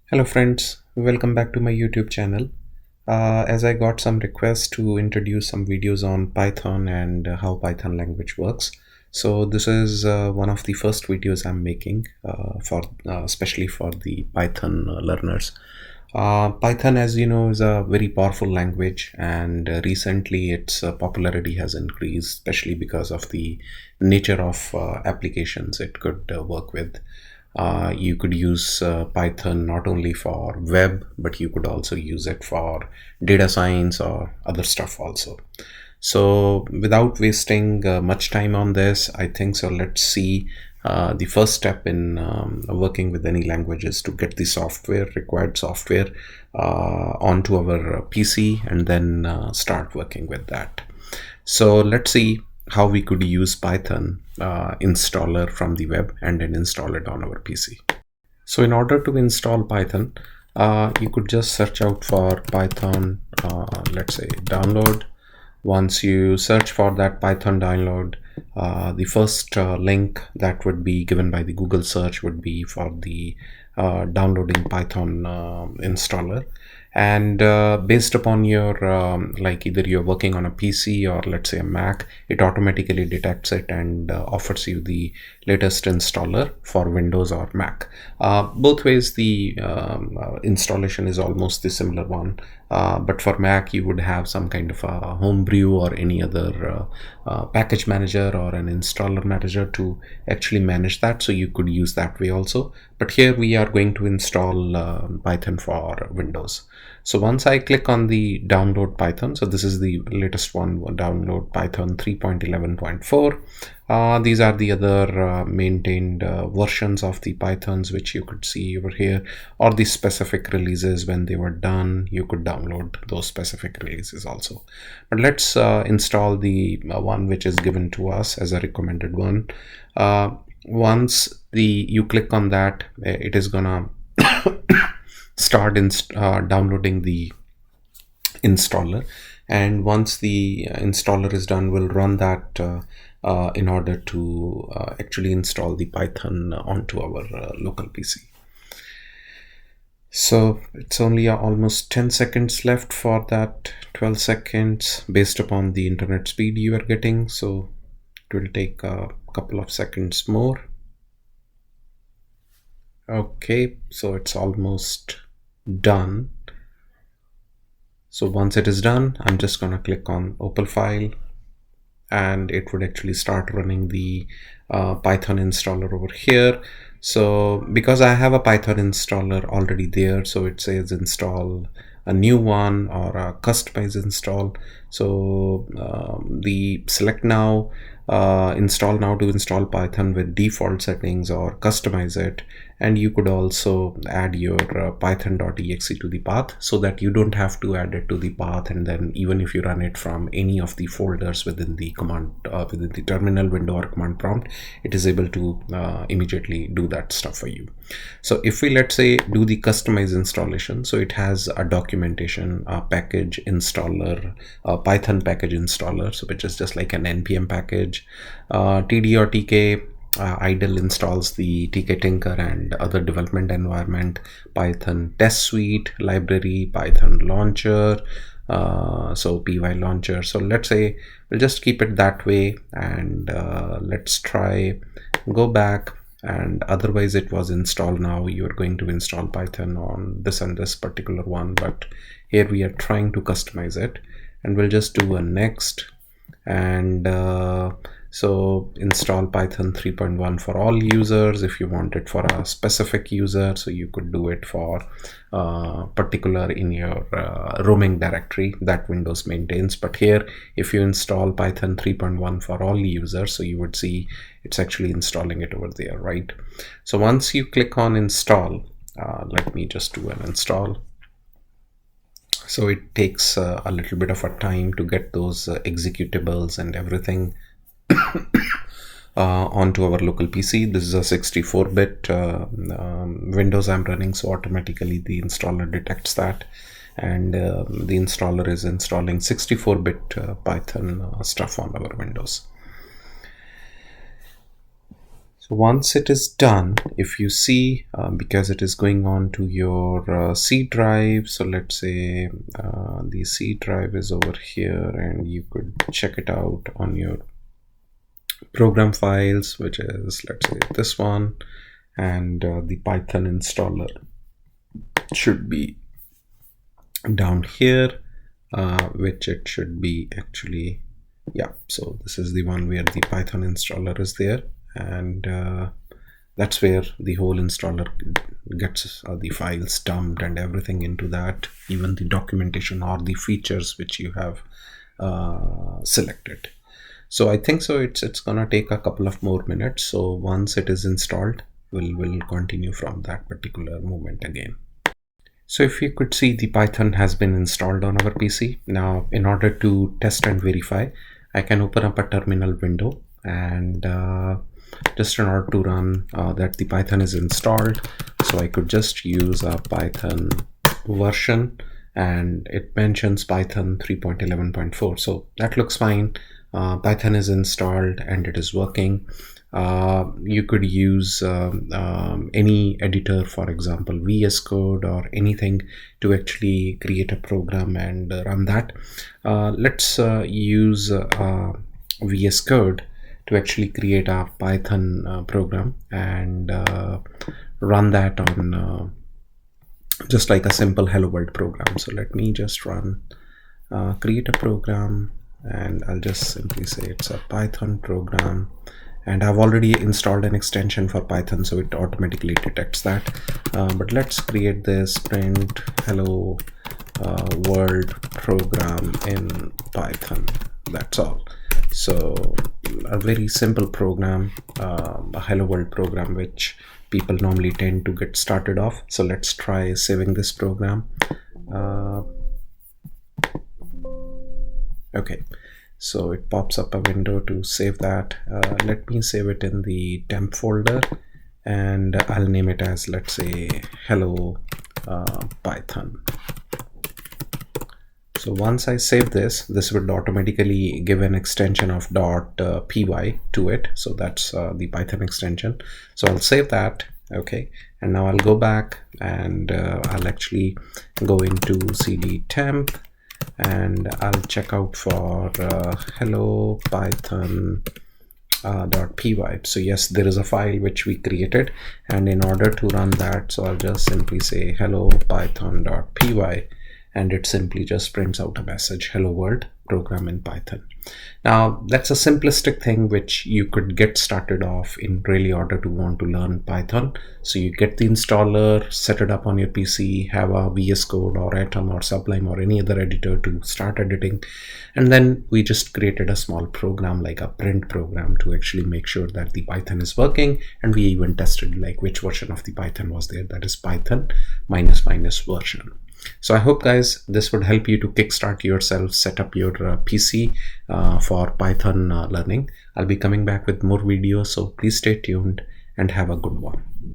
Hello friends, welcome back to my YouTube channel. As I got some requests to introduce some videos on Python and how Python language works. So this is one of the first videos I'm making for especially for the Python learners. Python, as you know, is a very powerful language, and recently its popularity has increased, especially because of the nature of applications it could work with. You could use Python not only for web, but you could also use it for data science or other stuff also. So without wasting much time on this, I think so let's see the first step in working with any language is to get the software, required software onto our PC and then start working with that. So let's see how we could use Python installer from the web and then install it on our PC. So in order to install Python, you could just search out for Python, let's say download. Once you search for that Python download, the first link that would be given by the Google search would be for the downloading Python installer. And based upon your like either you're working on a PC or let's say a Mac, it automatically detects it and offers you the latest installer for Windows or Mac. Both ways the installation is almost the similar one, but for Mac you would have some kind of a homebrew or any other package manager or an installer manager to actually manage that, so you could use that way also. But here we are going to install Python for Windows. So once I click on the download Python, so this is the latest one, download Python 3.11.4. These are the other maintained versions of the Pythons which you could see over here, or the specific releases when they were done. You could download those specific releases also. But let's install the one which is given to us as a recommended one. Once you click on that, it is gonna start downloading the installer, and once the installer is done, we'll run that in order to actually install the Python onto our local PC. So it's only almost 10 seconds left for that, 12 seconds based upon the internet speed you are getting. So it will take a couple of seconds more. Okay, so it's almost done. So once it is done, I'm just going to click on open file, and it would actually start running the Python installer over here. So because I have a Python installer already there, so it says install a new one or a customize install. So the select now, install now to install Python with default settings or customize it. And you could also add your python.exe to the path, so that you don't have to add it to the path, and then even if you run it from any of the folders within the command within the terminal window or command prompt, it is able to immediately do that stuff for you. So if we, let's say, do the customize installation, so it has a documentation, a package installer, a Python package installer, so which is just like an npm package. TD or TK idle installs the tkinter and other development environment, Python test suite library, Python launcher, so py launcher. So let's say we'll just keep it that way, and let's try go back, and otherwise it was installed. Now you are going to install Python on this and this particular one, but here we are trying to customize it, and we'll just do a next. And so install Python 3.1 for all users. If you want it for a specific user, so you could do it for particular in your roaming directory that Windows maintains. But here, if you install Python 3.1 for all users, so you would see it's actually installing it over there, right? So once you click on install, let me just do an install. So it takes a little bit of a time to get those executables and everything onto our local PC. This is a 64-bit Windows I'm running, so automatically the installer detects that, and the installer is installing 64-bit Python stuff on our Windows. So once it is done, if you see, because it is going on to your C drive, so let's say the C drive is over here, and you could check it out on your program files, which is, let's say, this one, and the Python installer should be down here, which it should be actually, yeah. So this is the one where the Python installer is there, and that's where the whole installer gets the files dumped and everything into that, even the documentation or the features which you have selected. So I think so it's gonna take a couple of more minutes. So once it is installed, we'll continue from that particular moment again. So if you could see, the Python has been installed on our PC. Now in order to test and verify, I can open up a terminal window, and just in order to run that the Python is installed, so I could just use a Python version, and it mentions Python 3.11.4, so that looks fine. Python is installed and it is working. You could use any editor, for example VS Code or anything, to actually create a program and run that. Let's use VS Code to actually create a Python program and run that on just like a simple hello world program. So let me just run create a program, and I'll just simply say it's a Python program, and I've already installed an extension for Python, so it automatically detects that. But let's create this print hello world program in Python. That's all. So a very simple program, a hello world program, which people normally tend to get started off. So let's try saving this program. Okay, so it pops up a window to save that. Let me save it in the temp folder, and I'll name it as, let's say, hello Python. So once I save this would automatically give an extension of .py to it. So that's the Python extension. So I'll save that. Okay, and now I'll go back, and I'll actually go into cd temp, and I'll check out for hello Python .py. So yes, there is a file which we created, and in order to run that, so I'll just simply say hello Python.py, and it simply just prints out a message, hello world program in Python. Now that's a simplistic thing which you could get started off in really order to want to learn Python. So you get the installer, set it up on your PC, have a VS Code or Atom or Sublime or any other editor to start editing, and then we just created a small program like a print program to actually make sure that the Python is working, and we even tested like which version of the Python was there, that is Python -- version. So I hope guys this would help you to kickstart yourself, set up your PC for Python learning. I'll be coming back with more videos, so please stay tuned and have a good one.